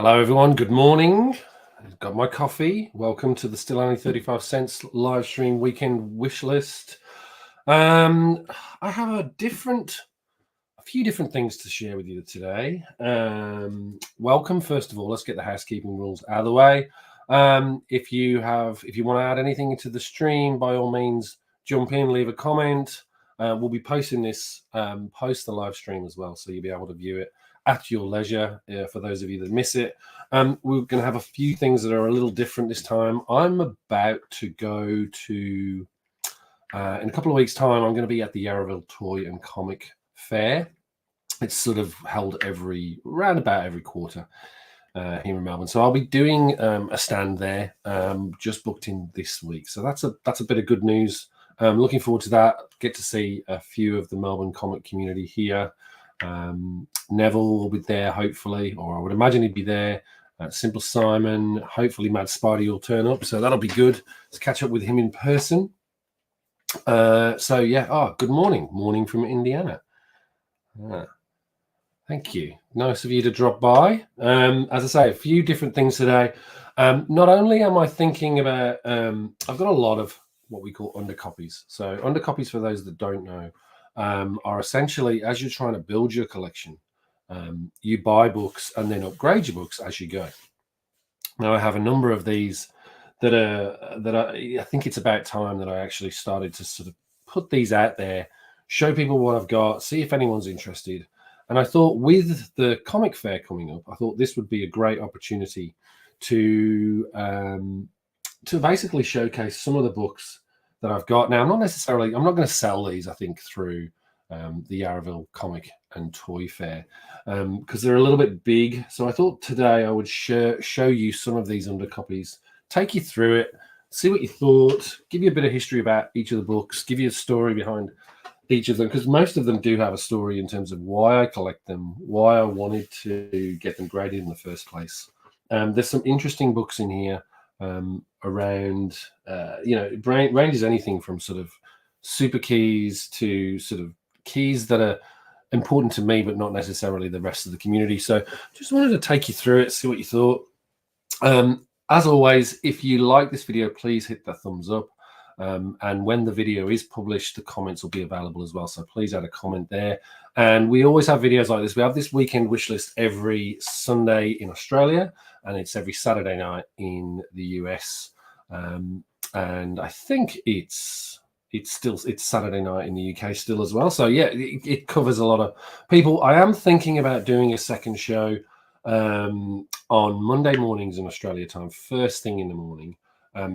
Hello, everyone. Good morning. I've got my coffee. Welcome to the still only 35 cents live stream weekend wish list. I have a few different things to share with you today. Welcome, first of all. Let's get the housekeeping rules out of the way. If you want to add anything to the stream, by all means, jump in, leave a comment. We'll be posting this post the live stream as well, so you'll be able to view it at your leisure. For those of you that miss it, we're going to have a few things that are a little different this time. I'm about to go to in a couple of weeks' time. I'm going to be at the Yarraville Toy and Comic Fair. It's sort of held around about every quarter here in Melbourne. So I'll be doing a stand there, just booked in this week. So that's a bit of good news. Looking forward to that. Get to see a few of the Melbourne comic community here. Neville will be there, hopefully, or I would imagine he'd be there. Simple Simon, hopefully Mad Spidey will turn up, so that'll be good to catch up with him in person. So yeah, good morning from Indiana. Thank you, nice of you to drop by. As I say, a few different things today. Not only am I thinking about, I've got a lot of what we call undercopies. So undercopies, for those that don't know, are essentially, as you're trying to build your collection, you buy books and then upgrade your books as you go. Now I have a number of these that I think it's about time that I actually started to sort of put these out there, show people what I've got, see if anyone's interested. And I thought, with the comic fair coming up, I thought this would be a great opportunity to basically showcase some of the books that I've got. Now, I'm not going to sell these, I think, through the Yarraville Comic and Toy Fair, because they're a little bit big. So I thought today I would show you some of these undercopies, take you through it, see what you thought, give you a bit of history about each of the books, give you a story behind each of them, because most of them do have a story in terms of why I collect them, why I wanted to get them graded in the first place. There's some interesting books in here around, it ranges anything from sort of super keys to sort of keys that are important to me, but not necessarily the rest of the community. So just wanted to take you through it, see what you thought. As always, if you like this video, please hit the thumbs up. And when the video is published, the comments will be available as well. So please add a comment there. And we always have videos like this. We have this weekend wish list every Sunday in Australia, and it's every Saturday night in the US. And I think it's Saturday night in the UK still as well. So yeah, it covers a lot of people. I am thinking about doing a second show on Monday mornings in Australia time, first thing in the morning,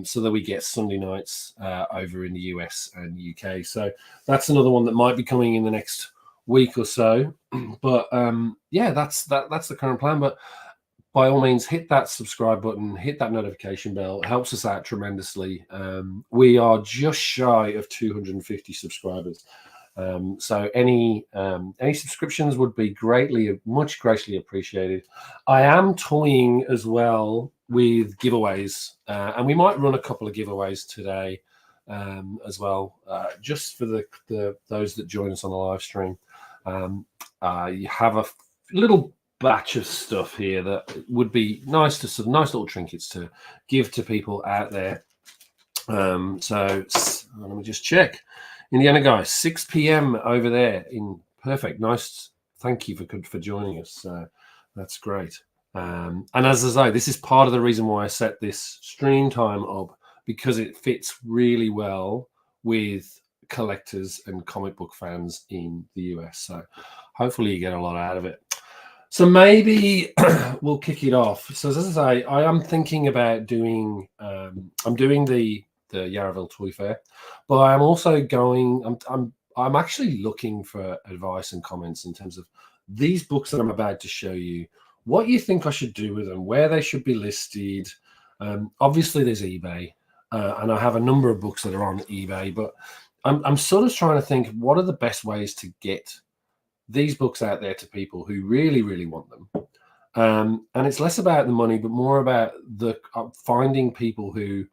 so that we get Sunday nights over in the US and UK. So that's another one that might be coming in the next week or so. But yeah, that's the current plan. But by all means, hit that subscribe button, hit that notification bell. It helps us out tremendously. We are just shy of 250 subscribers. So any subscriptions would be much greatly appreciated. I am toying as well with giveaways, and we might run a couple of giveaways today as well, just for those that join us on the live stream. You have a little batch of stuff here that would be nice little trinkets to give to people out there. So let me just check. Indiana guys, 6 p.m. over there in perfect. Nice. Thank you for joining us. That's great. And as I say, this is part of the reason why I set this stream time up, because it fits really well with collectors and comic book fans in the US. So hopefully you get a lot out of it. So maybe we'll kick it off. So as I say, I am thinking about doing, I'm doing the Yarraville Toy Fair, but I'm also I'm actually looking for advice and comments in terms of these books that I'm about to show you, what you think I should do with them, where they should be listed. Obviously there's eBay, and I have a number of books that are on eBay, but I'm sort of trying to think, what are the best ways to get these books out there to people who really, really want them. And it's less about the money, but more about finding people who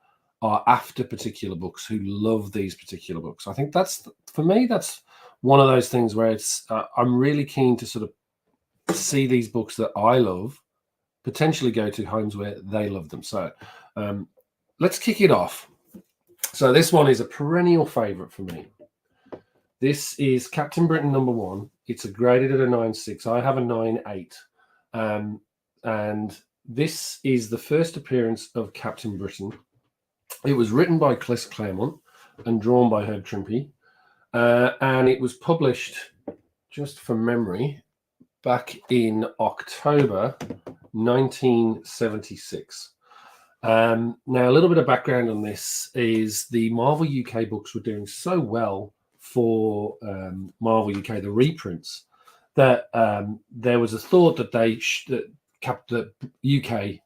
are after particular books, who love these particular books. I think for me, that's one of those things where I'm really keen to sort of see these books that I love potentially go to homes where they love them. So let's kick it off. So this one is a perennial favorite for me. This is Captain Britain #1. It's graded at a 9.6. I have a 9.8. And this is the first appearance of Captain Britain. It was written by Claremont and drawn by Herb Trimpe. And it was published, just from memory, back in October 1976. Now, a little bit of background on this is the Marvel UK books were doing so well for Marvel UK, the reprints, that there was a thought that the UK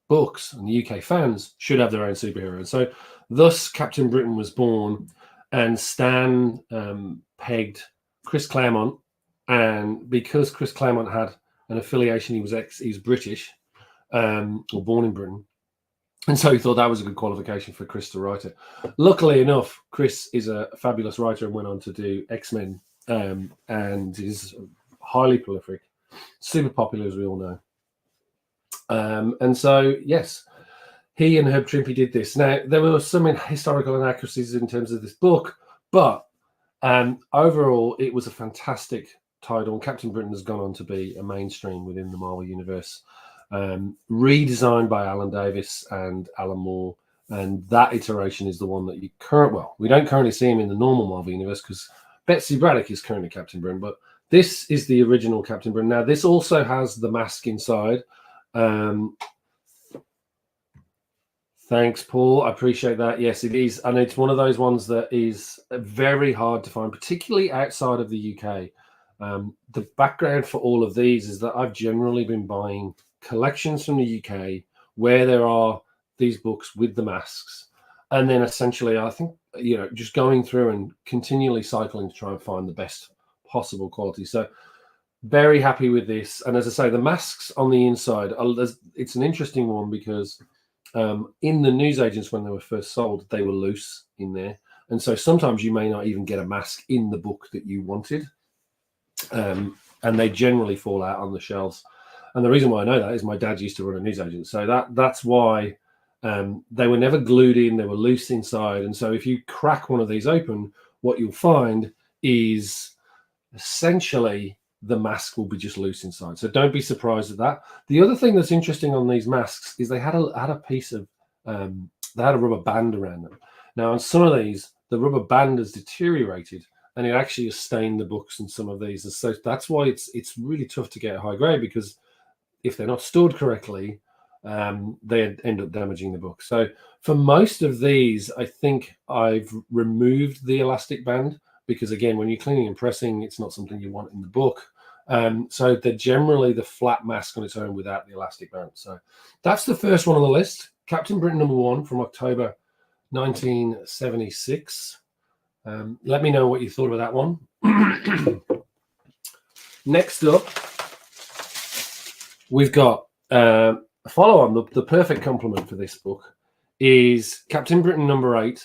books and the UK fans should have their own superhero. And so thus Captain Britain was born, and Stan pegged Chris Claremont, and because Chris Claremont had an affiliation, he was British, or born in Britain, and so he thought that was a good qualification for Chris to write it. Luckily enough, Chris is a fabulous writer and went on to do X-Men, and is highly prolific, super popular, as we all know. And so, yes, he and Herb Trimpe did this. Now, there were some historical inaccuracies in terms of this book, but overall, it was a fantastic title. Captain Britain has gone on to be a mainstream within the Marvel Universe, redesigned by Alan Davis and Alan Moore. And that iteration is the one that we don't currently see him in the normal Marvel Universe because Betsy Braddock is currently Captain Britain, but this is the original Captain Britain. Now, this also has the mask inside. Thanks, Paul. I appreciate that. Yes, it is. And it's one of those ones that is very hard to find, particularly outside of the UK. The background for all of these is that I've generally been buying collections from the UK where there are these books with the masks. And then essentially, I think, just going through and continually cycling to try and find the best possible quality. So very happy with this. And as I say, the masks on the inside, it's an interesting one because in the newsagents, when they were first sold, they were loose in there. And so sometimes you may not even get a mask in the book that you wanted. And they generally fall out on the shelves. And the reason why I know that is my dad used to run a newsagent. So that's why they were never glued in. They were loose inside. And so if you crack one of these open, what you'll find is essentially the mask will be just loose inside. So don't be surprised at that. The other thing that's interesting on these masks is they had a piece of, they had a rubber band around them. Now, on some of these, the rubber band has deteriorated and it actually has stained the books in some of these. And so that's why it's really tough to get a high grade, because if they're not stored correctly, they end up damaging the book. So for most of these, I think I've removed the elastic band because, again, when you're cleaning and pressing, it's not something you want in the book. So they're generally the flat mask on its own without the elastic band. So that's the first one on the list. Captain Britain #1 from October 1976. Let me know what you thought of that one. Next up, we've got a follow-on. The perfect complement for this book is Captain Britain #8,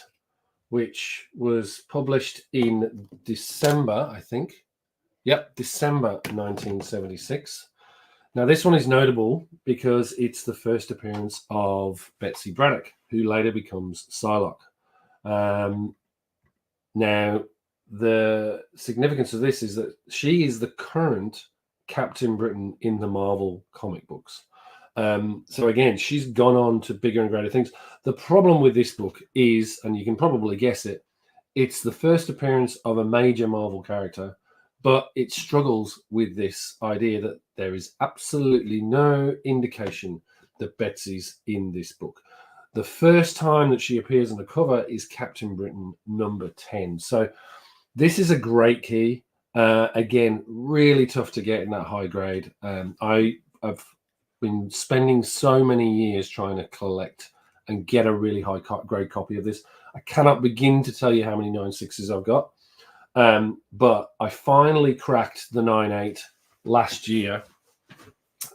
which was published in December, I think. Yep, December 1976. Now, this one is notable because it's the first appearance of Betsy Braddock, who later becomes Psylocke. Now, the significance of this is that she is the current Captain Britain in the Marvel comic books. So again, she's gone on to bigger and greater things. The problem with this book is, and you can probably guess it, it's the first appearance of a major Marvel character, but it struggles with this idea that there is absolutely no indication that Betsy's in this book. The first time that she appears on the cover is Captain Britain #10. So this is a great key. Again, really tough to get in that high grade. I've been spending so many years trying to collect and get a really high grade copy of this. I cannot begin to tell you how many 9.6s I've got. But I finally cracked the 9.8 last year.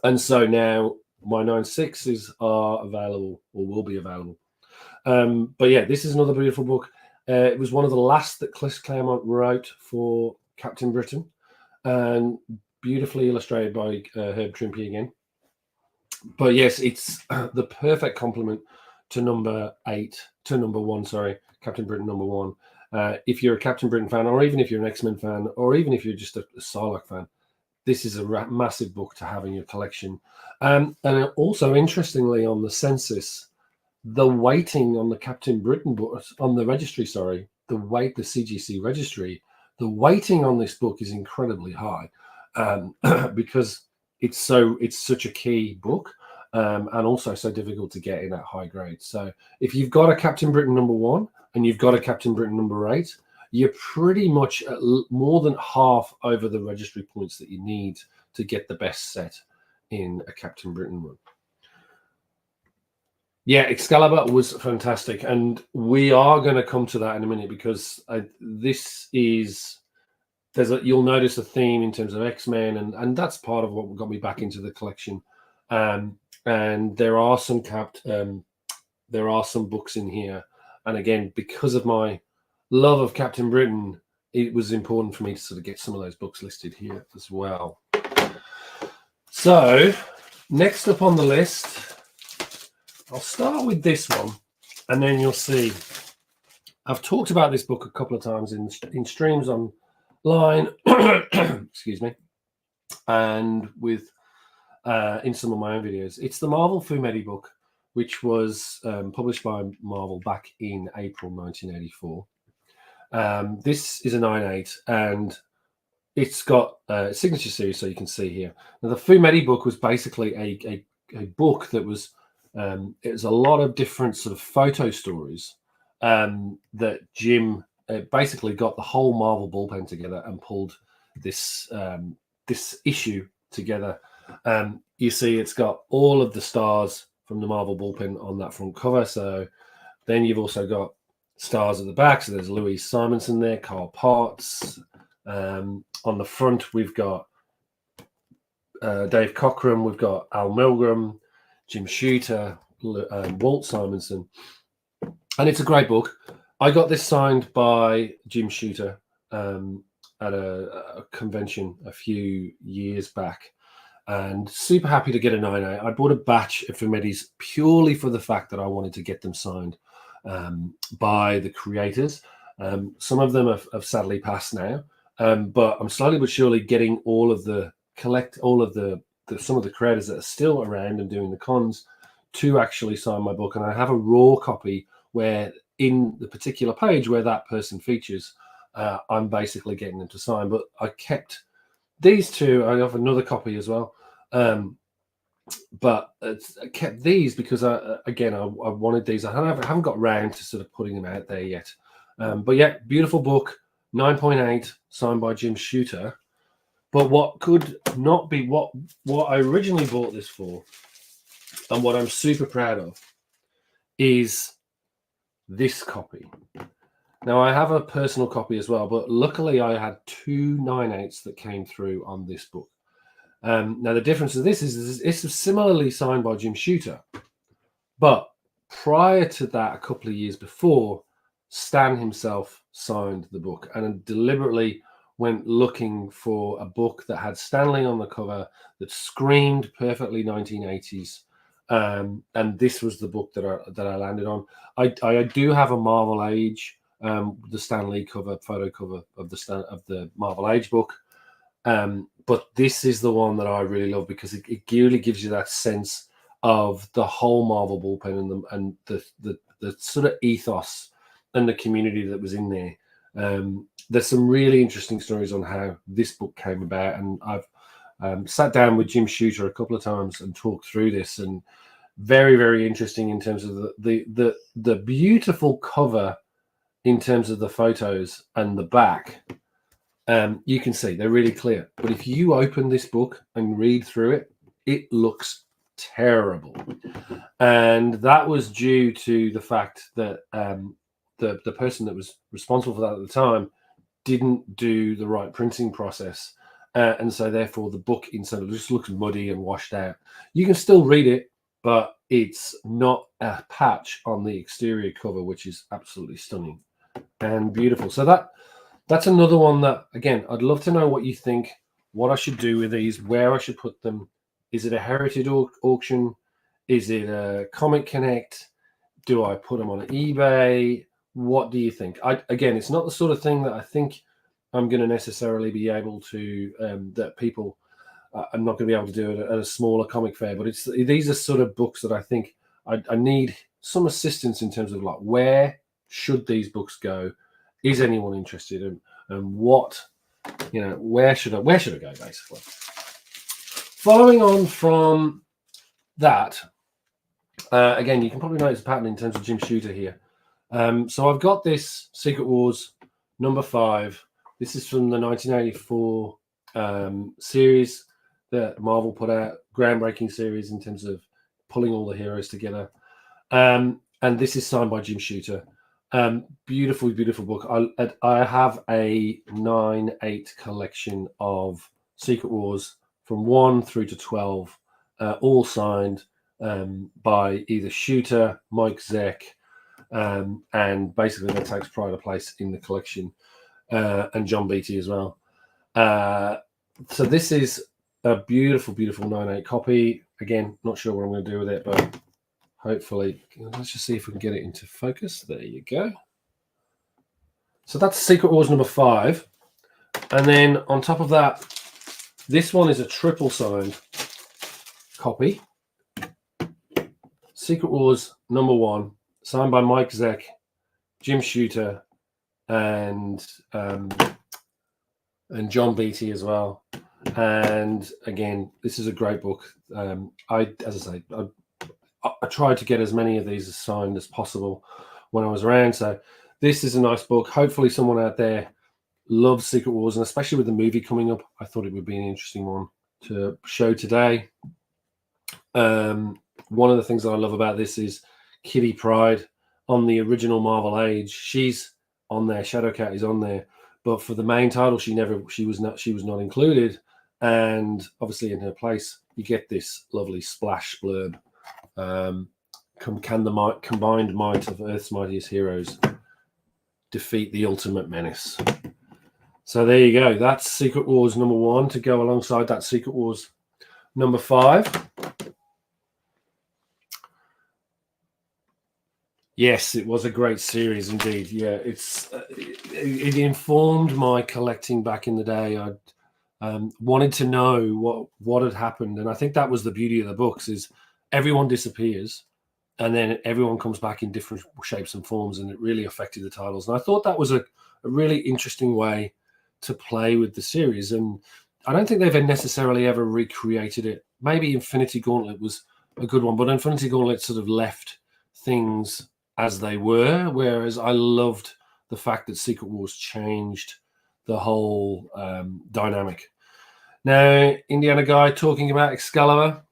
And so now my 9.6s are available, or will be available. But yeah, this is another beautiful book. It was one of the last that Chris Claremont wrote for Captain Britain, and beautifully illustrated by Herb Trimpe again. But yes, it's the perfect complement to number 1, sorry, Captain Britain number 1. If you're a Captain Britain fan, or even if you're an X-Men fan, or even if you're just a Psylocke fan, this is a massive book to have in your collection. And also, interestingly, on the census, the weighting on the Captain Britain book, on the registry, sorry, the CGC registry, the weighting on this book is incredibly high, because it's such a key book, and also so difficult to get in at high grade. So if you've got a Captain Britain number 1 and you've got a Captain Britain number 8, you're pretty much at more than half over the registry points that you need to get the best set in a Captain Britain run. Yeah, Excalibur was fantastic, and we are going to come to that in a minute, because you'll notice a theme in terms of X-Men, and that's part of what got me back into the collection. And there are some books in here, and again, because of my love of Captain Britain, it was important for me to sort of get some of those books listed here as well. So next up on the list, I'll start with this one, and then you'll see. I've talked about this book a couple of times in streams online, excuse me, and with in some of my own videos. It's the Marvel Fumetti book, which was published by Marvel back in April 1984. This is a 9/8, and it's got a signature series, so you can see here. Now, the Fumetti book was basically a book that was it was a lot of different sort of photo stories that Jim basically got the whole Marvel bullpen together and pulled this this issue together. You see, it's got all of the stars from the Marvel bullpen on that front cover. So then you've also got stars at the back. So there's Louise Simonson there, Carl Potts. On the front, we've got Dave Cockrum, we've got Al Milgram, Jim Shooter, Walt Simonson, and it's a great book. I got this signed by Jim Shooter at a convention a few years back, and super happy to get a 9/8. I bought a batch of Fumettis purely for the fact that I wanted to get them signed by the creators. Some of them have sadly passed now, but I'm slowly but surely getting all of the some of the creators that are still around and doing the cons to actually sign my book. And I have a raw copy where in the particular page where that person features, I'm basically getting them to sign. But I kept these two. I have another copy as well. But I kept these because I wanted these. I haven't got around to sort of putting them out there yet. But yeah, beautiful book, 9.8, signed by Jim Shooter. But what could not be what I originally bought this for, and what I'm super proud of, is this copy. Now, I have a personal copy as well, but luckily I had 2 9/8s that came through on this book. Now, the difference of this is it's similarly signed by Jim Shooter, but prior to that, a couple of years before, Stan himself signed the book and deliberately went looking for a book that had Stanley on the cover that screamed perfectly 1980s, and this was the book that I landed on. I do have a Marvel Age, the Stanley photo cover of the Marvel Age book, but this is the one that I really love because it really gives you that sense of the whole Marvel bullpen and the sort of ethos and the community that was in there. There's some really interesting stories on how this book came about, and I've sat down with Jim Shooter a couple of times and talked through this, and very, very interesting in terms of the beautiful cover in terms of the photos and the back. You can see they're really clear, but if you open this book and read through it, it looks terrible, and that was due to the fact that the person that was responsible for that at the time didn't do the right printing process, and so therefore the book inside just looks muddy and washed out. You can still read it, but it's not a patch on the exterior cover, which is absolutely stunning and beautiful. So that's another one that, again, I'd love to know what you think, what I should do with these, where I should put them Is it a heritage auction? Is it a Comic Connect? Do I put them on eBay? What do you think? Again, it's not the sort of thing that I think I'm going to necessarily be able to, that people, I'm not going to be able to do it at a smaller comic fair, but these are sort of books that I think I need some assistance in terms of like, where should these books go? Is anyone interested in, and what, where should I go, basically? Following on from that, again, you can probably notice a pattern in terms of Jim Shooter here. So I've got this Secret Wars #5. This is from the 1984 series that Marvel put out, groundbreaking series in terms of pulling all the heroes together. And this is signed by Jim Shooter. Beautiful, beautiful book. I have a 9/8 collection of Secret Wars from 1 through to 12, all signed by either Shooter, Mike Zeck, and basically that takes pride of place in the collection, and John Beatty as well. So this is a beautiful, beautiful 9/8 copy. Again, not sure what I'm going to do with it, but hopefully, let's just see if we can get it into focus. There you go. So that's Secret Wars #5. And then on top of that, this one is a triple signed copy. Secret Wars #1, signed by Mike Zeck, Jim Shooter, and John Beatty as well. And again, this is a great book. As I say, I tried to get as many of these signed as possible when I was around. So this is a nice book. Hopefully someone out there loves Secret Wars, and especially with the movie coming up, I thought it would be an interesting one to show today. One of the things that I love about this is Kitty Pryde on the original Marvel Age. She's on there. Shadowcat is on there, but for the main title, she was not included. And obviously, in her place, you get this lovely splash blurb. Can the combined might of Earth's mightiest heroes defeat the ultimate menace? So there you go. That's Secret Wars #1 to go alongside that Secret Wars #5. Yes, it was a great series indeed. Yeah, it informed my collecting back in the day. I wanted to know what had happened, and I think that was the beauty of the books: is everyone disappears, and then everyone comes back in different shapes and forms, and it really affected the titles. And I thought that was a really interesting way to play with the series. And I don't think they've necessarily ever recreated it. Maybe Infinity Gauntlet was a good one, but Infinity Gauntlet sort of left things as they were, whereas I loved the fact that Secret Wars changed the whole dynamic. Now, Indiana Guy talking about Excalibur.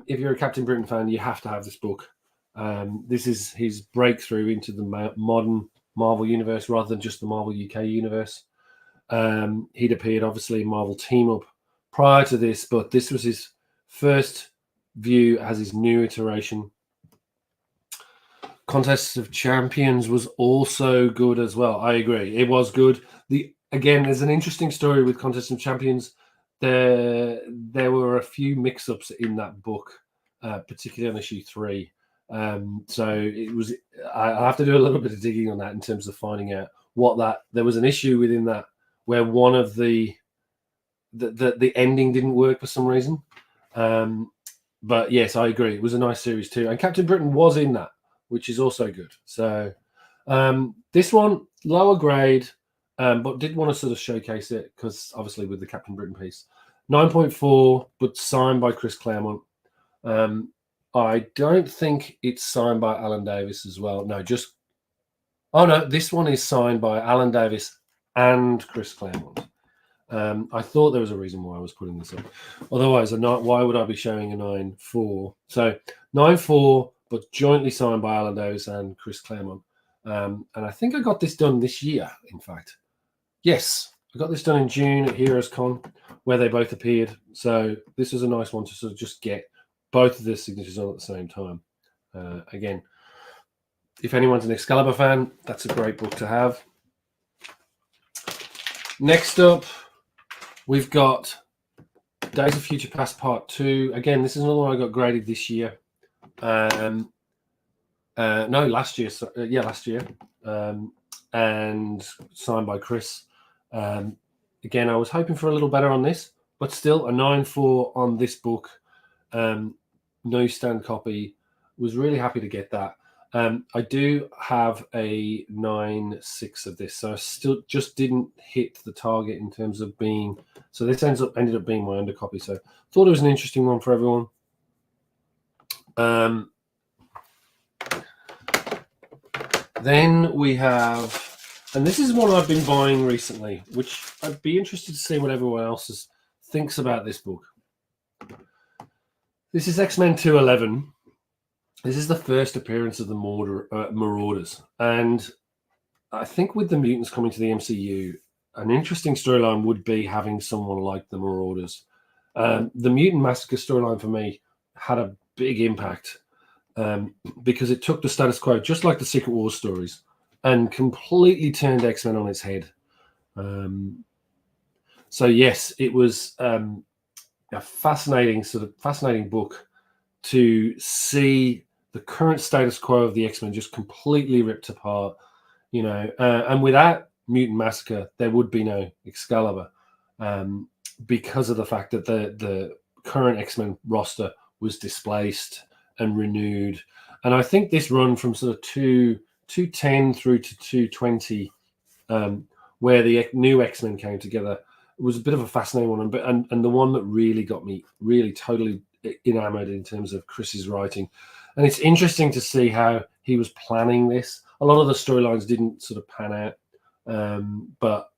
If you're a Captain Britain fan, you have to have this book. This is his breakthrough into the modern Marvel universe rather than just the Marvel UK universe. He'd appeared, obviously, in Marvel Team Up prior to this, but this was his first view as his new iteration. Contest of Champions was also good as well. I agree. It was good. Again, there's an interesting story with Contest of Champions. There were a few mix-ups in that book, particularly on issue 3. So it was. I have to do a little bit of digging on that in terms of finding out there was an issue within that where one of the ending didn't work for some reason. But yes, I agree. It was a nice series too, and Captain Britain was in that, which is also good. So this one, lower grade, but did want to sort of showcase it because obviously with the Captain Britain piece. 9.4, but signed by Chris Claremont. I don't think it's signed by Alan Davis as well. No, this one is signed by Alan Davis and Chris Claremont. I thought there was a reason why I was putting this up. Otherwise, why would I be showing a 9.4? So 9.4, but jointly signed by Alan Davis and Chris Claremont. And I think I got this done this year, in fact. Yes, I got this done in June at Heroes Con, where they both appeared. So this was a nice one to sort of just get both of their signatures on at the same time. Again, if anyone's an Excalibur fan, that's a great book to have. Next up, we've got Days of Future Past Part 2. Again, this is another one I got graded this year. No, last year. Last year. And signed by Chris. Again, I was hoping for a little better on this, but still a 9.4 on this book. No stand copy. Was really happy to get that. I do have a 9.6 of this, so I still just didn't hit the target in terms of being. So this ended up being my undercopy. So thought it was an interesting one for everyone. Then we have, and this is one I've been buying recently, which I'd be interested to see what everyone else thinks about this book. This is X-Men 211. This is the first appearance of the Marauders. And I think with the mutants coming to the MCU, an interesting storyline would be having someone like the Marauders. The Mutant Massacre storyline for me had a big impact because it took the status quo, just like the Secret Wars stories, and completely turned X-Men on its head. So yes, it was a fascinating book to see the current status quo of the X-Men just completely ripped apart, and without Mutant Massacre, there would be no Excalibur, because of the fact that the current X-Men roster was displaced and renewed. And I think this run from sort of 210 through to 220, where the new X-Men came together, was a bit of a fascinating one, and the one that really got me really totally enamored in terms of Chris's writing. And it's interesting to see how he was planning this. A lot of the storylines didn't sort of pan out, but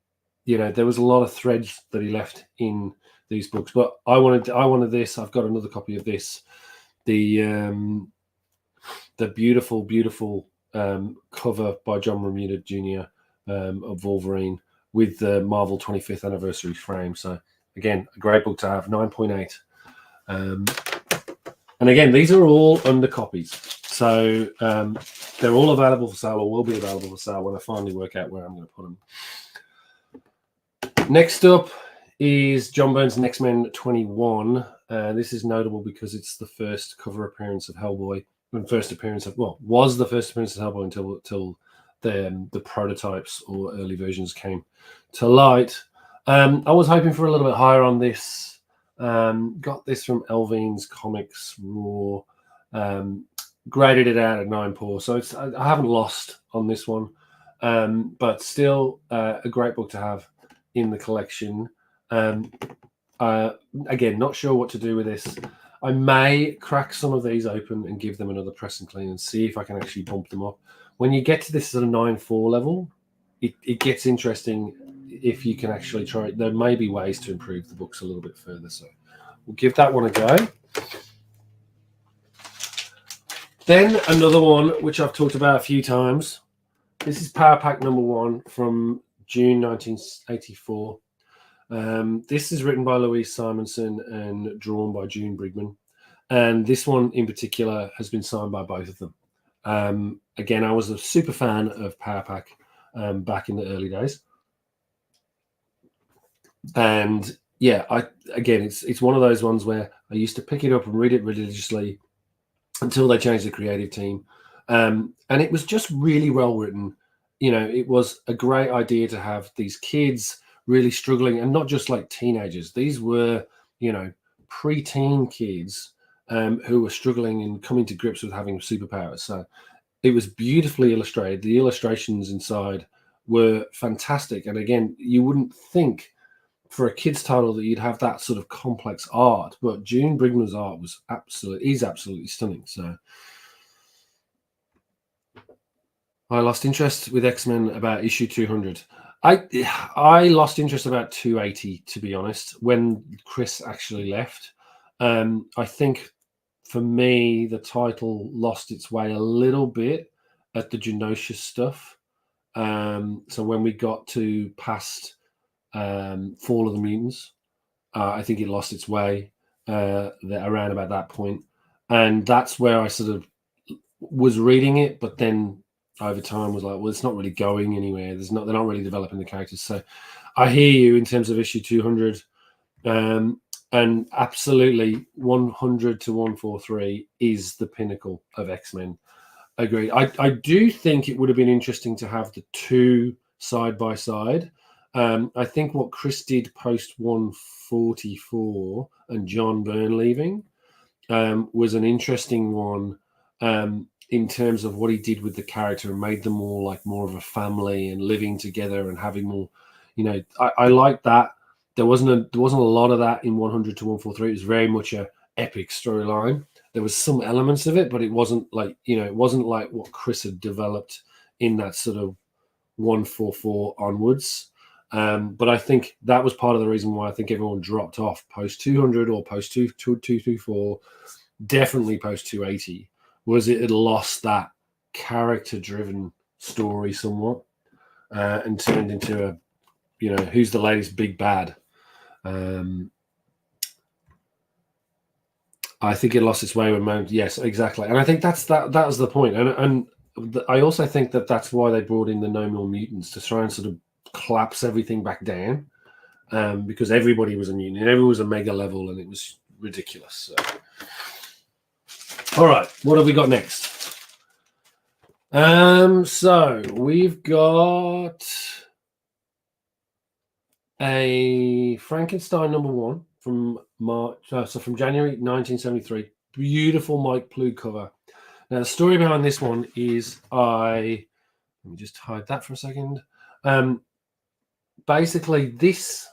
there was a lot of threads that he left in these books. But I wanted this. I've got another copy of this. The beautiful cover by John Romita Jr. Of Wolverine with the Marvel 25th anniversary frame. So again, a great book to have. 9.8. And again, these are all under copies. So they're all available for sale, or will be available for sale when I finally work out where I'm going to put them. Next up is John Byrne's X-Men 21. This is notable because it's the first cover appearance of Hellboy. Was the first appearance of Hellboy until the prototypes or early versions came to light. I was hoping for a little bit higher on this. Got this from Elveen's Comics Raw. Graded it out at 9.4, so I haven't lost on this one, but still a great book to have in the collection. Again, not sure what to do with this. I may crack some of these open and give them another press and clean and see if I can actually bump them up. When you get to this at a 9.4 level, it gets interesting if you can actually try it. There may be ways to improve the books a little bit further, so we'll give that one a go. Then another one which I've talked about a few times. This is Power Pack number 1 from June 1984. This is written by Louise Simonson and drawn by June Brigman. And this one in particular has been signed by both of them. Again, I was a super fan of Power Pack back in the early days. And yeah, it's one of those ones where I used to pick it up and read it religiously until they changed the creative team. And it was just really well written. It was a great idea to have these kids really struggling, and not just like teenagers. These were, pre-teen kids who were struggling and coming to grips with having superpowers. So it was beautifully illustrated. The illustrations inside were fantastic. And again, you wouldn't think for a kid's title that you'd have that sort of complex art, but June Brigman's art is absolutely stunning. So I lost interest with X-Men about issue 200. I lost interest about 280, to be honest, when Chris actually left. I think for me, the title lost its way a little bit at the Genosha stuff. So when we got to past Fall of the Mutants, I think it lost its way around about that point. And that's where I sort of was reading it, but then over time was like, well, it's not really going anywhere. They're not really developing the characters. So I hear you in terms of issue 200. And absolutely 100 to 143 is the pinnacle of X-Men. Agreed. I do think it would have been interesting to have the two side by side. I think what Chris did post 144 and John Byrne leaving was an interesting one in terms of what he did with the character and made them all like more of a family and living together and having more, you know, I like that. There wasn't a lot of that in 100 to 143. It was very much a epic storyline. There was some elements of it, but it wasn't like, you know, it wasn't like what Chris had developed in that sort of 144 onwards. But I think that was part of the reason why I think everyone dropped off post 200 or post 224, definitely post 280, was it had lost that character-driven story somewhat and turned into a, you know, who's the latest big bad. I think it lost its way with Mount. Yes, exactly. And I think that was the point. And I also think that that's why they brought in the No More Mutants, to try and sort of collapse everything back down, because everybody was a mutant and everyone was a mega level and it was ridiculous. So. All right, what have we got next? So we've got a Frankenstein #1 from from January 1973. Beautiful Mike Ploog cover. Now the story behind this one is let me just hide that for a second. Basically, this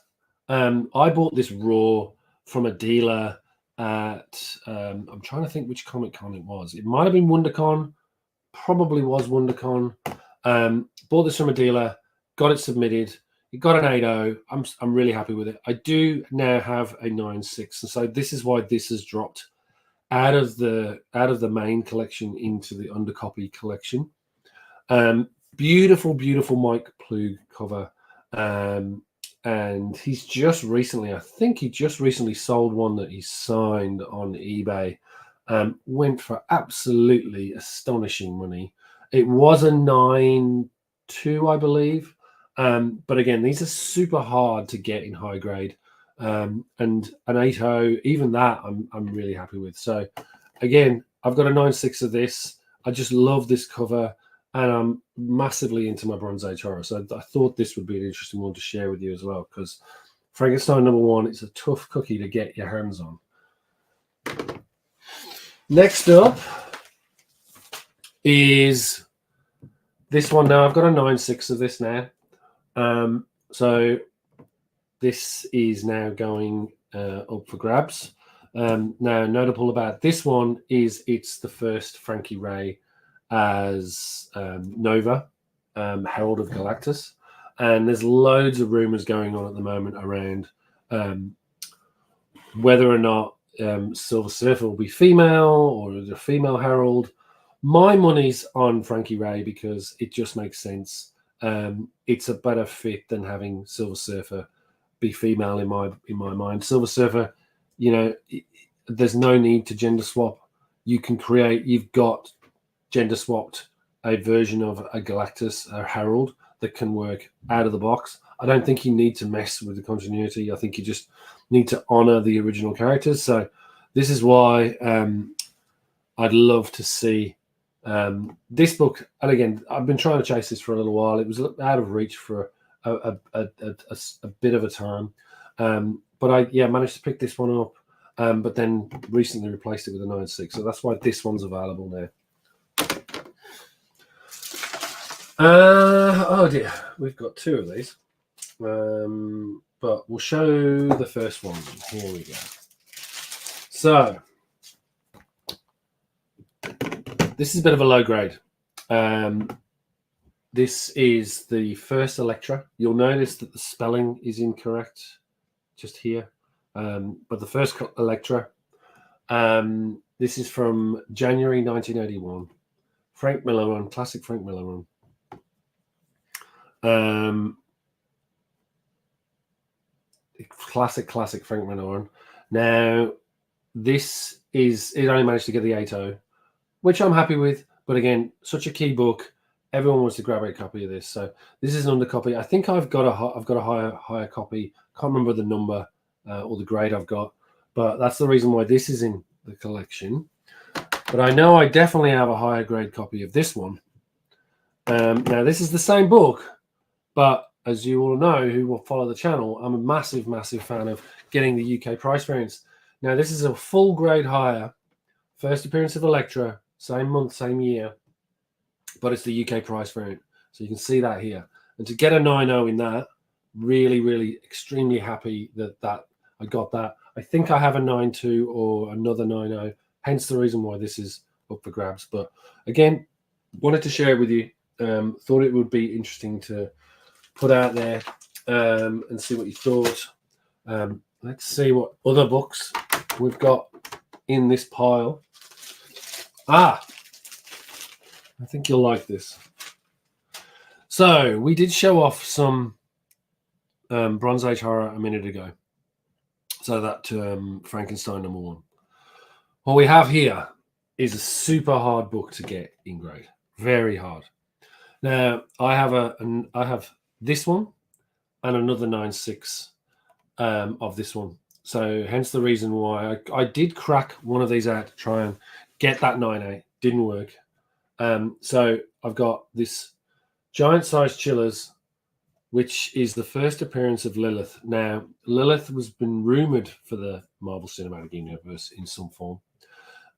I bought this raw from a dealer at I'm trying to think which Comic Con it was. It might have been WonderCon, probably was WonderCon. Bought this from a dealer, got it submitted. It got an 8.0. I'm really happy with it. I do now have a 9.6, and so this is why this has dropped out of the main collection into the undercopy collection. Beautiful Mike Ploog cover. And he's just recently, I think he just recently sold one that he signed on eBay. Went for absolutely astonishing money. It was a 9.2, I believe. But again, these are super hard to get in high grade. And an 8.0, even that I'm really happy with. So again, I've got a 9.6 of this. I just love this cover. And I'm massively into my Bronze Age horror. So I thought this would be an interesting one to share with you as well, because Frankenstein #1, it's a tough cookie to get your hands on. Next up is this one. Now, I've got a 9.6 of this now. So this is now going up for grabs. Now, notable about this one is it's the first Frankie Ray as Nova, Herald of Galactus, and there's loads of rumors going on at the moment around whether or not Silver Surfer will be female or the female Herald. My money's on Frankie Ray because it just makes sense. It's a better fit than having Silver Surfer be female in my mind. Silver Surfer, you know, there's no need to gender swap. You've got gender swapped a version of a Galactus, a Herald, that can work out of the box. I don't think you need to mess with the continuity. I think you just need to honor the original characters. So this is why I'd love to see this book. And again, I've been trying to chase this for a little while. It was out of reach for a bit of a time. But I managed to pick this one up, but then recently replaced it with a 9.6. So that's why this one's available now. Oh dear, we've got two of these, but we'll show the first one. Here we go. So this is a bit of a low grade. This is the first Electra. You'll notice that the spelling is incorrect just here, but the first Electra. This is from January 1981. Frank Miller run, classic Frank Miller run. Classic Frank Miller run. Now, this it only managed to get the 8.0, which I'm happy with. But again, such a key book. Everyone wants to grab a copy of this. So this is an undercopy. I think I've got a higher copy. Can't remember the number or the grade I've got. but that's the reason why this is in the collection. But I know I definitely have a higher grade copy of this one. Now, this is the same book, but as you all know who will follow the channel, I'm a massive, massive fan of getting the UK price variants. Now, this is a full grade higher, first appearance of Electra, same month, same year, but it's the UK price variant. So you can see that here. And to get a 9.0 in that, really, really extremely happy that I got that. I think I have a 9.2 or another 9.0, hence the reason why this is up for grabs. But again, wanted to share it with you. Thought it would be interesting to put out there and see what you thought. Let's see what other books we've got in this pile. I think you'll like this. So we did show off some Bronze Age horror a minute ago. So that Frankenstein #1. What we have here is a super hard book to get in grade. Very hard. Now I have this one and another 9.6 of this one. So hence the reason why I did crack one of these out to try and get that 9.8. Didn't work. So I've got this giant size chillers, which is the first appearance of Lilith. Now, Lilith has been rumored for the Marvel Cinematic Universe in some form.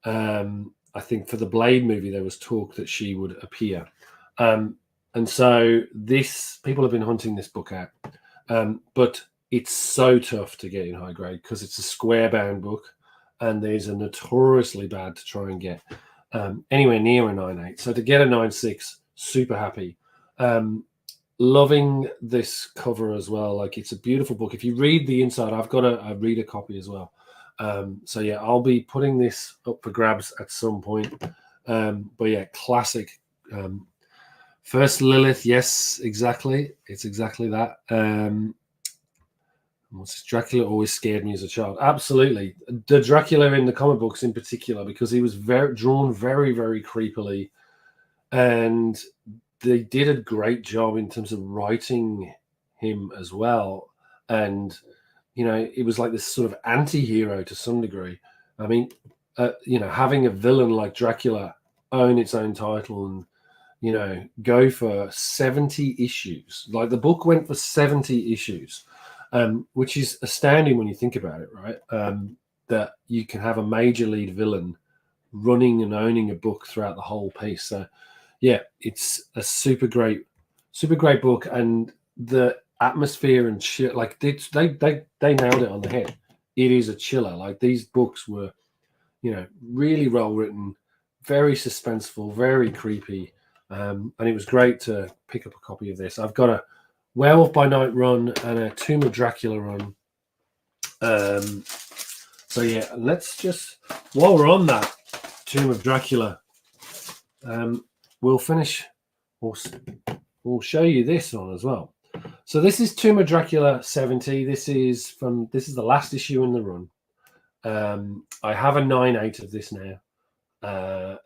I think for the Blade movie, there was talk that she would appear. And so people have been hunting this book out. But it's so tough to get in high grade because it's a square bound book, and these are notoriously bad to try and get anywhere near a 9.8. So to get a 9.6, super happy. Loving this cover as well. Like, it's a beautiful book. If you read the inside, I've got a reader copy as well. So yeah, I'll be putting this up for grabs at some point. But yeah, classic. First Lilith, yes, exactly. It's exactly that. Dracula always scared me as a child. Absolutely. The Dracula in the comic books in particular, because he was drawn very, very creepily. And they did a great job in terms of writing him as well. And, it was like this sort of anti-hero to some degree. I mean, having a villain like Dracula own its own title and, go for 70 issues. Like, the book went for 70 issues, which is astounding when you think about it, right? That you can have a major lead villain running and owning a book throughout the whole piece. So, yeah, it's a super great book, and the atmosphere and shit, like they nailed it on the head. It is a chiller. Like, these books were, really well written, very suspenseful, very creepy, and it was great to pick up a copy of this. I've got a Werewolf by Night run and a Tomb of Dracula run. So yeah, let's just, while we're on that Tomb of Dracula, we'll finish. We'll show you this one as well. So this is Tomb of Dracula 70. This is the last issue in the run. I have a 9.8 of this now,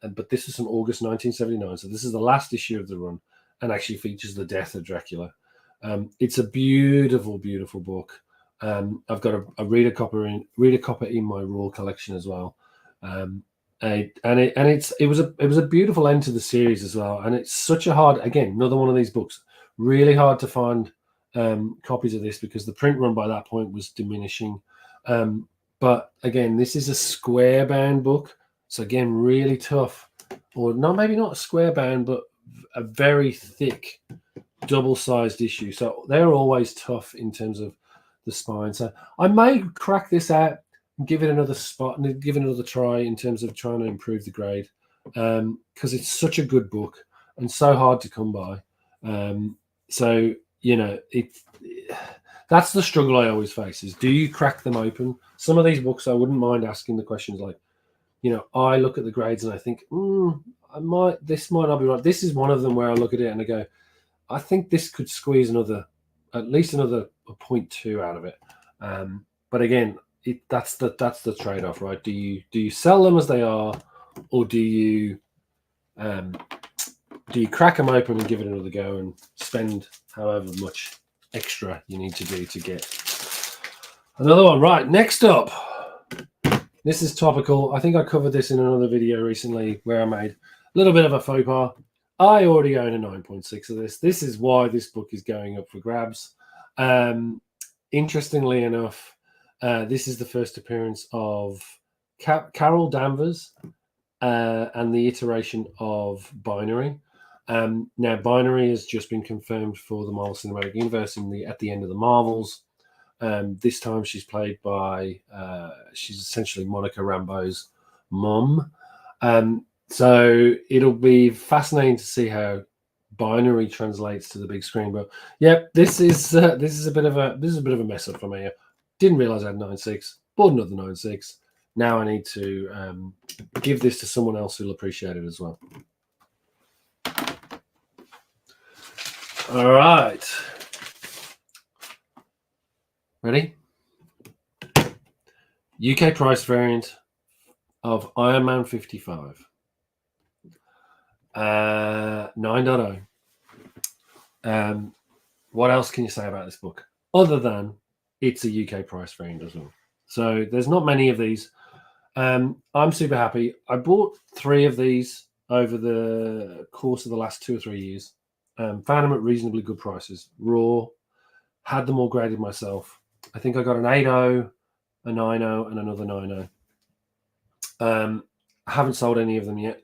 but this is from August 1979. So this is the last issue of the run, and actually features the death of Dracula. It's a beautiful, beautiful book. I've got a reader copy in my Raw collection as well. It was a beautiful end to the series as well, and it's such a hard, again, another one of these books, really hard to find copies of this because the print run by that point was diminishing. But again, this is a square bound book, so again, really tough, or no, maybe not a square bound, but a very thick double-sized issue. So they're always tough in terms of the spine. So I may crack this out, give it another spot and give it another try in terms of trying to improve the grade, because it's such a good book and so hard to come by. So that's the struggle I always face, is do you crack them open? Some of these books I wouldn't mind asking the questions like, I look at the grades and I think this might not be right. This is one of them where I look at it and I go, I think this could squeeze at least another 0.2 out of it. But again, that's the trade-off, right? Do you sell them as they are, or do you crack them open and give it another go and spend however much extra you need to do to get another one? Right, next up, This is topical. I think I covered this in another video recently where I made a little bit of a faux pas. I already own a 9.6 of this. This is why this book is going up for grabs. Interestingly enough, this is the first appearance of Carol Danvers and the iteration of Binary. Now, Binary has just been confirmed for the Marvel Cinematic Universe at the end of the Marvels. This time she's played by, she's essentially Monica Rambeau's mum. So it'll be fascinating to see how Binary translates to the big screen. But yeah, this is a bit of a mess up for me. Didn't realize I had 9.6. Bought another 9.6. Now I need to give this to someone else who'll appreciate it as well. All right. Ready? UK price variant of Iron Man 55. 9.0. What else can you say about this book? Other than it's a UK price variant as well. So there's not many of these. I'm super happy. I bought 3 of these over the course of the last 2 or 3 years. Found them at reasonably good prices. Raw. Had them all graded myself. I think I got an 8.0, a 9.0, and another 9.0. I haven't sold any of them yet.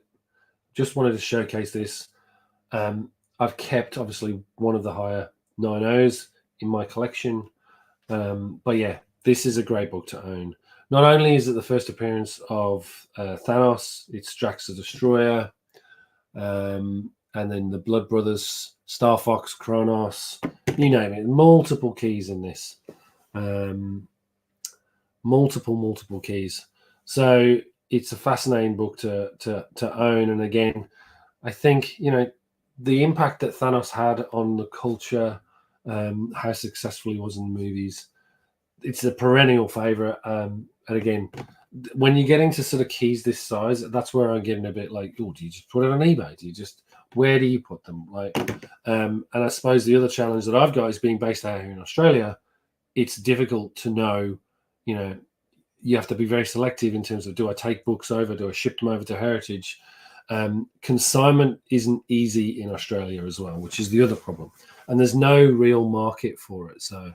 Just wanted to showcase this. I've kept, obviously, one of the higher 9.0s in my collection. But yeah, this is a great book to own. Not only is it the first appearance of Thanos, it's Drax the Destroyer, and then the Blood Brothers, Starfox, Kronos, you name it. Multiple keys in this. Multiple keys. So it's a fascinating book to own. And again, I think, you know, the impact that Thanos had on the culture, how successful he was in the movies, it's a perennial favorite. And again, when you get into sort of keys this size, that's where I'm getting a bit like, oh, do you just put it on eBay? Do you just, where do you put them? Like, and I suppose the other challenge that I've got is being based out here in Australia. It's difficult to know, you know, you have to be very selective in terms of, do I take books over? Do I ship them over to Heritage? Consignment isn't easy in Australia as well, which is the other problem. And there's no real market for it. So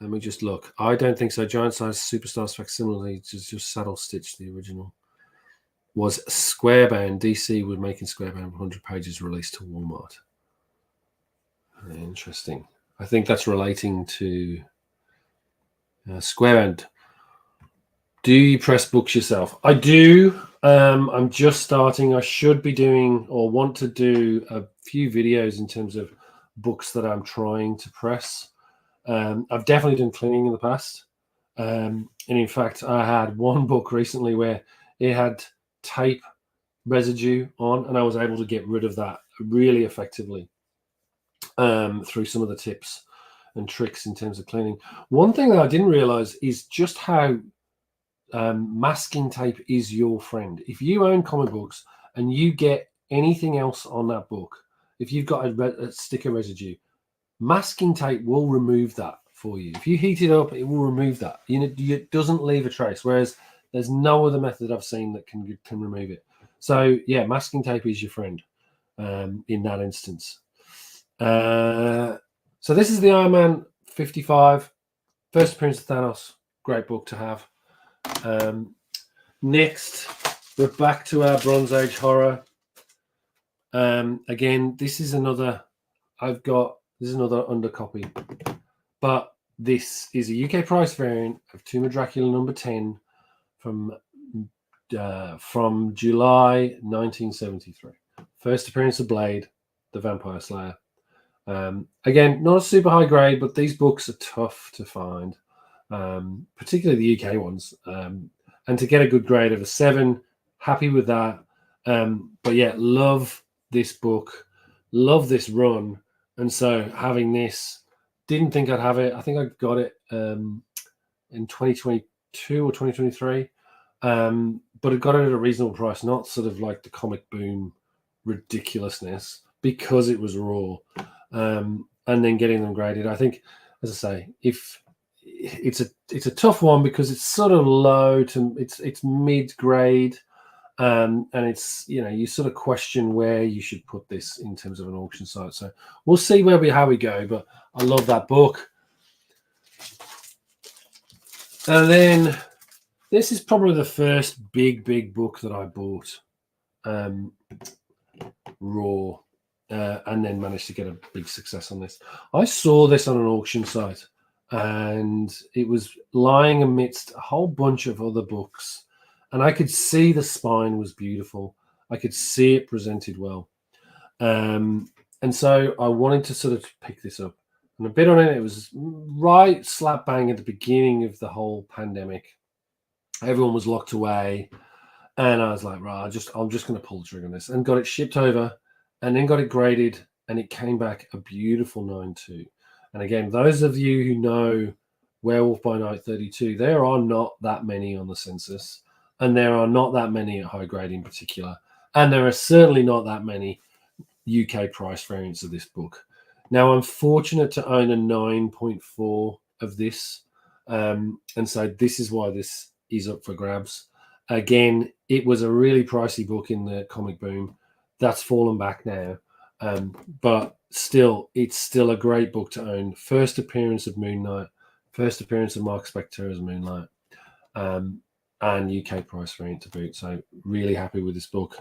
let me just look. I don't think so. Giant Size Superstars facsimile, just saddle stitched the original. Was squarebound. DC were making squarebound 100 pages released to Walmart. Interesting. I think that's relating to squarebound. Do you press books yourself? I do. I'm just starting. I should be doing or want to do a few videos in terms of books that I'm trying to press. I've definitely done cleaning in the past. And in fact, I had one book recently where it had tape residue on, and I was able to get rid of that really effectively through some of the tips and tricks in terms of cleaning. One thing that I didn't realize is just how masking tape is your friend. If you own comic books and you get anything else on that book, if you've got a sticker residue, masking tape will remove that for you. If you heat it up, it will remove that. You know, it doesn't leave a trace, whereas there's no other method I've seen that can remove it. So yeah, masking tape is your friend in that instance. So this is the Iron Man 55, first appearance of Thanos. Great book to have. Next, we're back to our Bronze Age horror. Again, this is another undercopy, but this is a UK price variant of Tomb of Dracula number 10 from July 1973. First appearance of Blade, the Vampire Slayer. Again, not a super high grade, but these books are tough to find, particularly the UK ones. And to get a good grade of a 7, happy with that. But yeah, love this book, love this run. And so having this, didn't think I'd have it. I think I got it in 2022 or 2023. But I got it at a reasonable price, not sort of like the comic boom ridiculousness, because it was raw. And then getting them graded. I think, as I say, if it's a tough one because it's sort of low to it's mid grade, and it's, you know, you sort of question where you should put this in terms of an auction site. So we'll see how we go. But I love that book. And then this is probably the first big book that I bought, raw, and then managed to get a big success on this. I saw this on an auction site, and it was lying amidst a whole bunch of other books, and I could see the spine was beautiful. I could see it presented well, and so I wanted to sort of pick this up. And a bit on it. It was right slap bang at the beginning of the whole pandemic. Everyone was locked away, and I was like, right, I'm just going to pull the trigger on this, and got it shipped over, and then got it graded, and it came back a beautiful 9.2. And again, those of you who know Werewolf by Night 32, there are not that many on the census, and there are not that many at high grade in particular, and there are certainly not that many UK price variants of this book. Now, I'm fortunate to own a 9.4 of this, and so this is why this is up for grabs. Again, it was a really pricey book in the comic boom. That's fallen back now, but still, it's still a great book to own. First appearance of Moon Knight, first appearance of Mark Spector as Moonlight, and UK price variant to boot. So really happy with this book.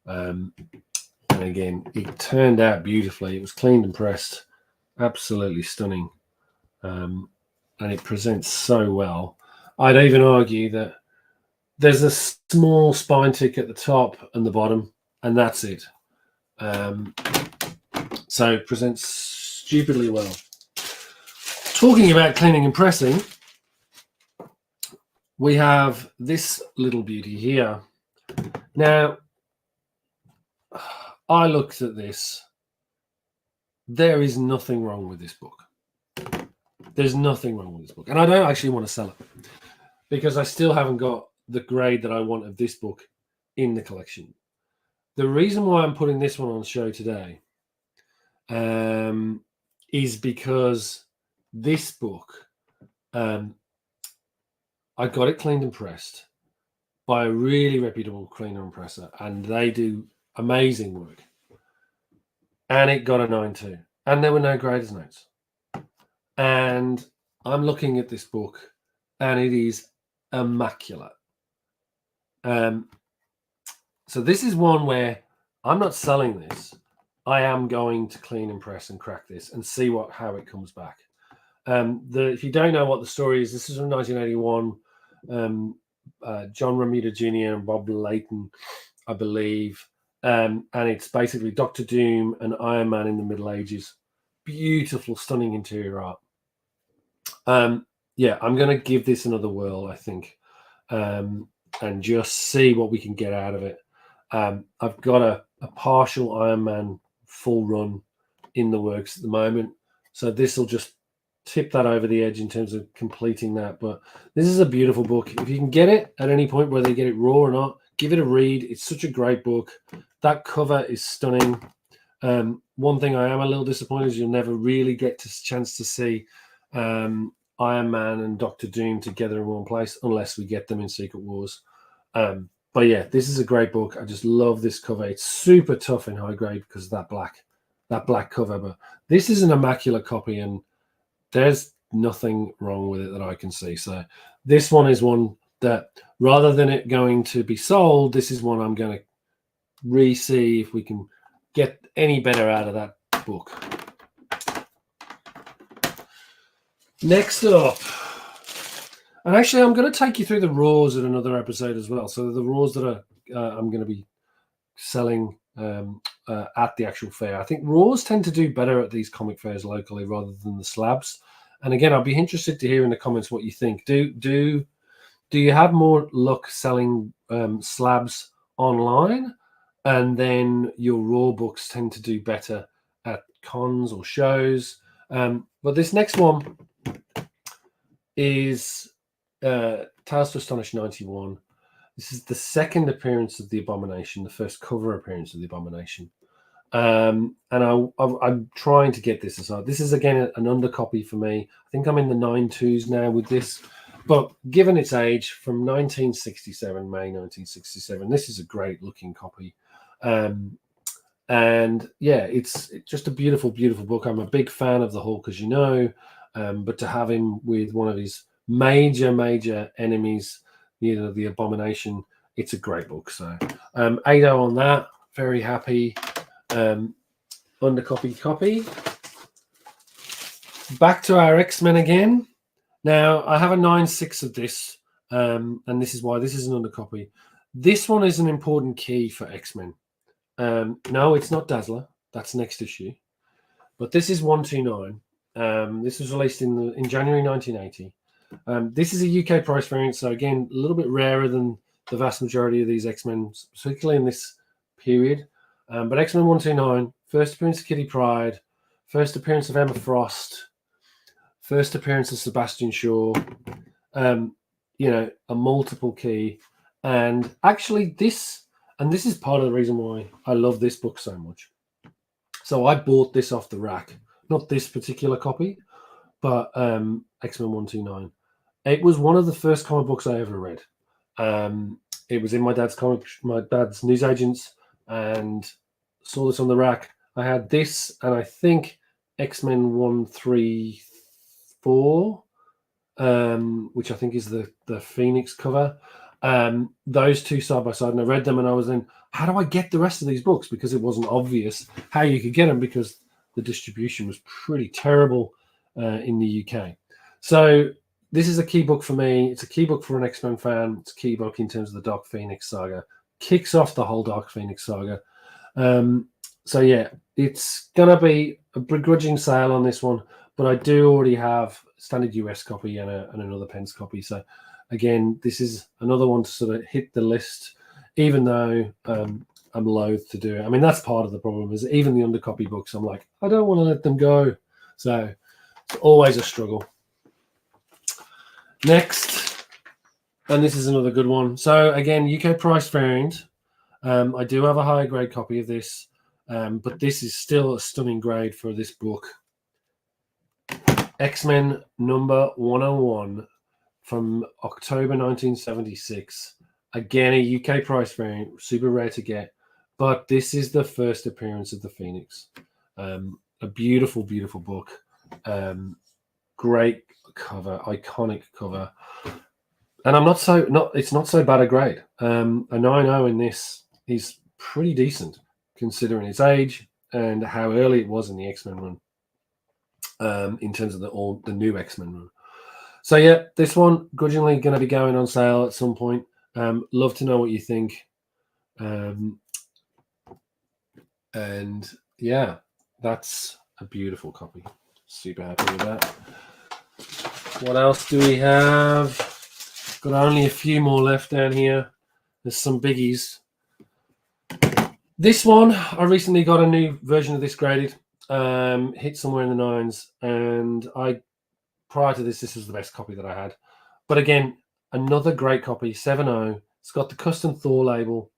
And again, it turned out beautifully. It was cleaned and pressed, absolutely stunning, and it presents so well. I'd even argue that there's a small spine tick at the top and the bottom, and that's it. So it presents stupidly well. Talking about cleaning and pressing, we have this little beauty here. Now, I looked at this. There is nothing wrong with this book. There's nothing wrong with this book. And I don't actually want to sell it because I still haven't got the grade that I want of this book in the collection. The reason why I'm putting this one on show today is because this book, I got it cleaned and pressed by a really reputable cleaner and presser, and they do amazing work. And it got a 9.2, and there were no graders notes. And I'm looking at this book, and it is immaculate. So this is one where I'm not selling this. I am going to clean and press and crack this and see how it comes back. If you don't know what the story is, this is from 1981. John Romita Jr. and Bob Layton, I believe. And it's basically Dr. Doom and Iron Man in the Middle Ages. Beautiful, stunning interior art. Yeah, I'm going to give this another whirl, I think, and just see what we can get out of it. I've got a partial Iron Man full run in the works at the moment, so this will just tip that over the edge in terms of completing that. But this is a beautiful book. If you can get it at any point, whether you get it raw or not, give it a read. It's such a great book. That cover is stunning. One thing I am a little disappointed is you'll never really get a chance to see Iron Man and Doctor Doom together in one place unless we get them in Secret Wars. But yeah, this is a great book. I just love this cover. It's super tough in high grade because of that black cover. But this is an immaculate copy, and there's nothing wrong with it that I can see. So this one is one that, rather than it going to be sold, this is one I'm going to re-see if we can get any better out of that book. Next up, and actually I'm going to take you through the raws in another episode as well. So the raws that I'm going to be selling at the actual fair. I think raws tend to do better at these comic fairs locally rather than the slabs. And again, I'll be interested to hear in the comments what you think. Do you have more luck selling slabs online, and then your raw books tend to do better at cons or shows? But this next one is Tales to Astonish 91. This is the second appearance of the Abomination, the first cover appearance of the Abomination. And I'm trying to get this aside. This is again an undercopy for me. I think I'm in the 9.2s now with this, but given its age, from 1967, May 1967, this is a great looking copy. And yeah, it's just a beautiful, beautiful book. I'm a big fan of the Hulk, as you know, but to have him with one of his major enemies, the Abomination, it's a great book. So 8.0 on that. Very happy. Undercopy copy. Back to our X-Men again. Now, I have a 9.6 of this, and this is why this is an undercopy. This one is an important key for X-Men. No, it's not Dazzler. That's next issue. But this is 129. This was released in January 1980. This is a UK price variant, so again, a little bit rarer than the vast majority of these X-Men, particularly in this period. But X-Men 129, first appearance of Kitty Pryde, first appearance of Emma Frost, first appearance of Sebastian Shaw, a multiple key. And actually this is part of the reason why I love this book so much. So I bought this off the rack, not this particular copy, but X-Men 129. It was one of the first comic books I ever read. It was in my dad's newsagents, and saw this on the rack. I had this, and I think X-Men 134, which I think is the Pheonix cover. Those two side by side, and I read them, and I was then, how do I get the rest of these books? Because it wasn't obvious how you could get them, because the distribution was pretty terrible in the UK. So this is a key book for me. It's a key book for an X-Men fan. It's a key book in terms of the Dark Phoenix saga. Kicks off the whole Dark Phoenix saga. So yeah, it's gonna be a begrudging sale on this one, but I do already have standard US copy and another Pence copy. So again, this is another one to sort of hit the list, even though I'm loath to do it. I mean, that's part of the problem, is even the undercopy books, I'm like, I don't want to let them go. So it's always a struggle. Next, and this is another good one. So again, UK price variant. I do have a higher grade copy of this, but this is still a stunning grade for this book. X-Men number 101 from October 1976. Again, a UK price variant, super rare to get, but this is the first appearance of the Pheonix. A beautiful, beautiful book. Great cover, iconic cover. And it's not so bad a grade. A 9.0 in this is pretty decent considering its age and how early it was in the X-Men run, in terms of the new X-Men run. So yeah, this one grudgingly going to be going on sale at some point. Love to know what you think. And yeah, that's a beautiful copy. Super happy with that. What else do we have? Got only a few more left down here. There's some biggies. This one, I recently got a new version of this graded. Hit somewhere in the 9s, and prior to this was the best copy that I had. But again, another great copy, 7.0. It's got the custom Thor label.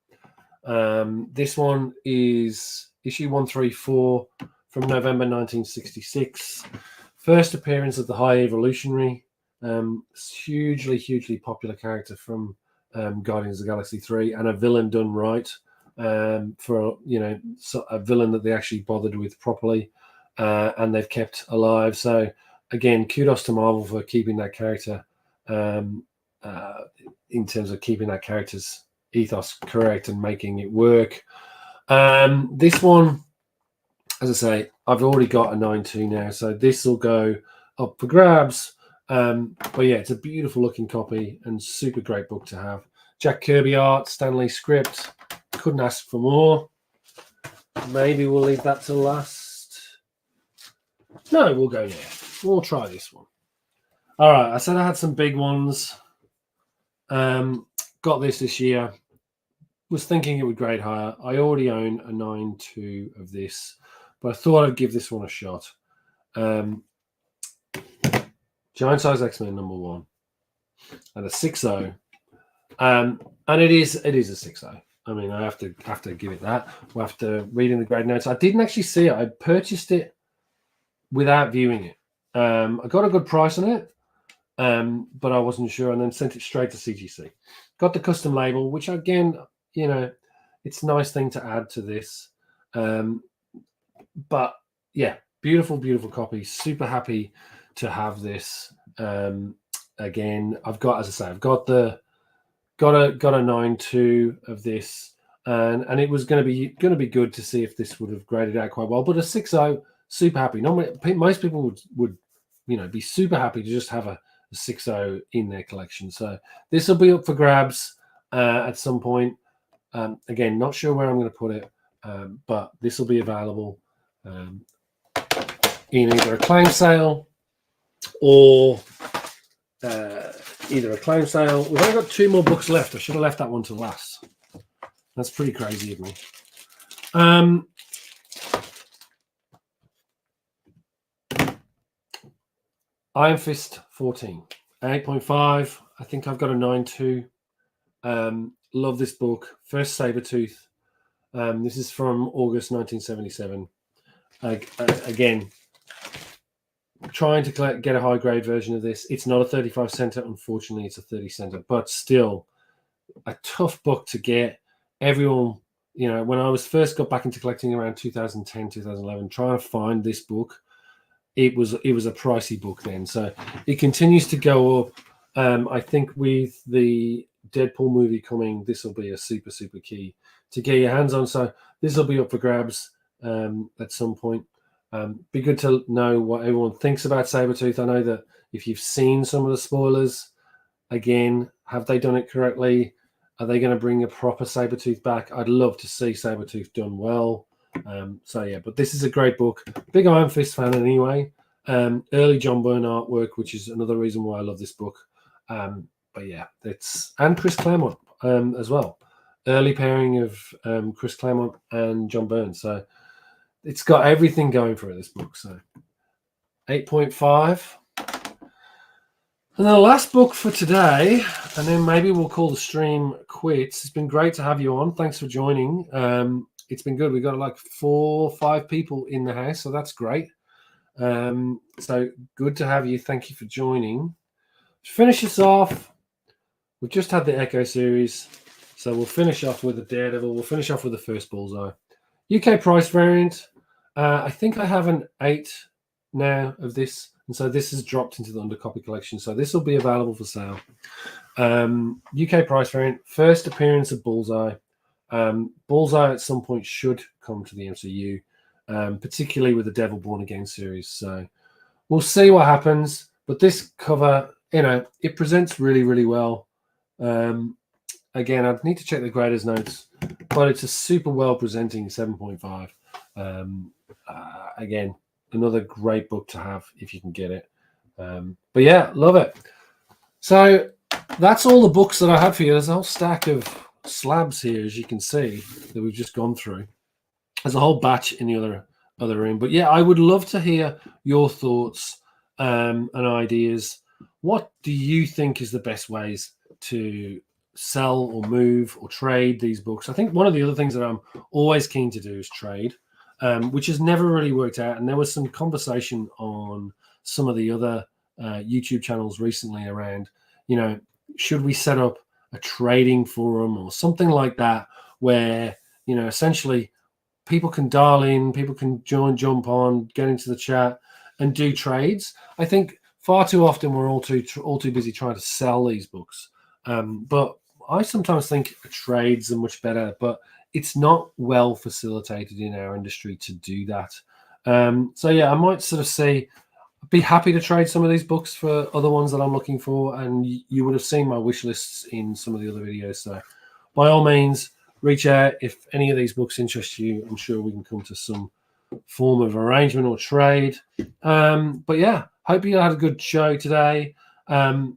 This one is issue 134 from November 1966. First appearance of the High Evolutionary. Hugely popular character from Guardians of the Galaxy 3, and a villain done right. For a villain that they actually bothered with properly, and they've kept alive. So again, kudos to Marvel for keeping that character, in terms of keeping that character's ethos correct and making it work. This one, as I say, I've already got a 9.2 now, so this will go up for grabs. But yeah, it's a beautiful looking copy and super great book to have. Jack Kirby art, Stanley script. Couldn't ask for more. Maybe we'll leave that to last. No, we'll go there. We'll try this one. All right, I said I had some big ones. Got this year. Was thinking it would grade higher. I already own a 9.2 of this, but I thought I'd give this one a shot. Giant Size X-Men number 1 and a 6.0. And it is a 6.0. I mean, I have to give it that. We'll have to read in the grade notes. I didn't actually see it. I purchased it without viewing it. I got a good price on it, but I wasn't sure, and then sent it straight to CGC. Got the custom label, which again, you know, it's a nice thing to add to this. But yeah, beautiful, beautiful copy. Super happy to have this. Again, I've got, as I say, I've got a 9.2 of this, and it was going to be good to see if this would have graded out quite well. But a 6.0, super happy. Normally, most people would be super happy to just have a 6.0 in their collection. So this will be up for grabs at some point. Again, not sure where I'm going to put it, but this will be available in either a claim sale or We've only got 2 more books left. I should have left that one to last. That's pretty crazy of me. Iron Fist 14, 8.5. I think I've got a 9.2. Love this book. First Sabertooth. This is from August 1977. Again, trying to get a high grade version of this. It's not a 35 center, unfortunately. It's a 30 center, but still a tough book to get. Everyone, when I first got back into collecting around 2010, 2011, trying to find this book, it was a pricey book then. So it continues to go up. I think with the Deadpool movie coming, this will be a super, super key to get your hands on. So this will be up for grabs at some point. Be good to know what everyone thinks about Sabertooth. I know that if you've seen some of the spoilers, again, have they done it correctly? Are they going to bring a proper Sabertooth back? I'd love to see Sabertooth done well. So yeah, but this is a great book. Big Iron Fist fan anyway. Early John Byrne artwork, which is another reason why I love this book. But yeah, and Chris Claremont as well. Early pairing of Chris Claremont and John Byrne. So it's got everything going for it, this book. So 8.5. And then the last book for today, and then maybe we'll call the stream quits. It's been great to have you on. Thanks for joining. It's been good. We've got like 4 or 5 people in the house, so that's great. So good to have you. Thank you for joining. To finish this off, we've just had the Echo series, so we'll finish off with the Daredevil. We'll finish off with the first Bullseye. UK price variant. I think I have an 8 now of this, and so this has dropped into the undercopy collection. So this will be available for sale. UK price variant. First appearance of Bullseye. Bullseye at some point should come to the MCU, particularly with the Devil Born Again series. So we'll see what happens. But this cover, it presents really, really well. Again, I'd need to check the graders notes, but it's a super well presenting 7.5. Again, another great book to have if you can get it. But yeah, love it. So that's all the books that I have for you. There's a whole stack of slabs here, as you can see, that we've just gone through. There's a whole batch in the other room. But yeah, I would love to hear your thoughts and ideas. What do you think is the best ways to sell or move or trade these books? I think one of the other things that I'm always keen to do is trade, which has never really worked out. And there was some conversation on some of the other YouTube channels recently around, should we set up a trading forum or something like that, where, essentially people can dial in, people can jump on, get into the chat and do trades. I think far too often we're all too busy trying to sell these books. But I sometimes think trades are much better, but it's not well facilitated in our industry to do that. So yeah, I might sort of be happy to trade some of these books for other ones that I'm looking for. And you would have seen my wish lists in some of the other videos. So by all means, reach out if any of these books interest you. I'm sure we can come to some form of arrangement or trade. But yeah, hope you had a good show today. A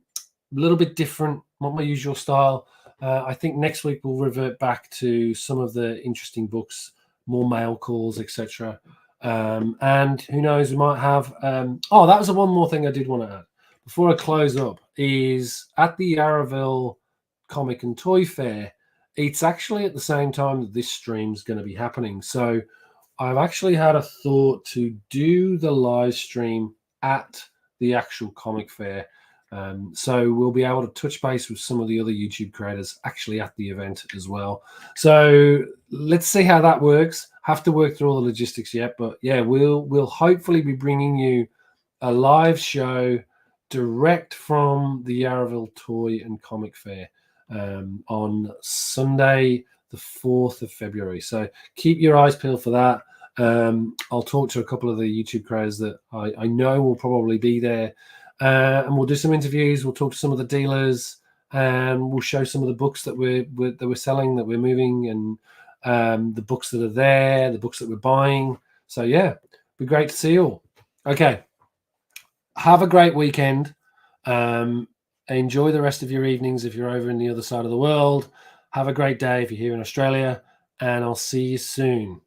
little bit different, not my usual style. I think next week we'll revert back to some of the interesting books, more mail calls, etc. And who knows, we might have... that was one more thing I did want to add before I close up, is at the Yarraville Comic and Toy Fair It's actually at the same time that this stream's going to be happening. So I've actually had a thought to do the live stream at the actual comic fair. So we'll be able to touch base with some of the other YouTube creators actually at the event as well. So let's see how that works. Have to work through all the logistics yet, but yeah, we'll hopefully be bringing you a live show direct from the Yarraville Toy and Comic Fair on Sunday, the 4th of February. So keep your eyes peeled for that. I'll talk to a couple of the YouTube creators that I know will probably be there. And we'll do some interviews. We'll talk to some of the dealers, and we'll show some of the books that we're selling, that we're moving, and the books that are there, the books that we're buying. So yeah, be great to see you all. Okay, have a great weekend. Enjoy the rest of your evenings if you're over in the other side of the world. Have a great day if you're here in Australia, and I'll see you soon.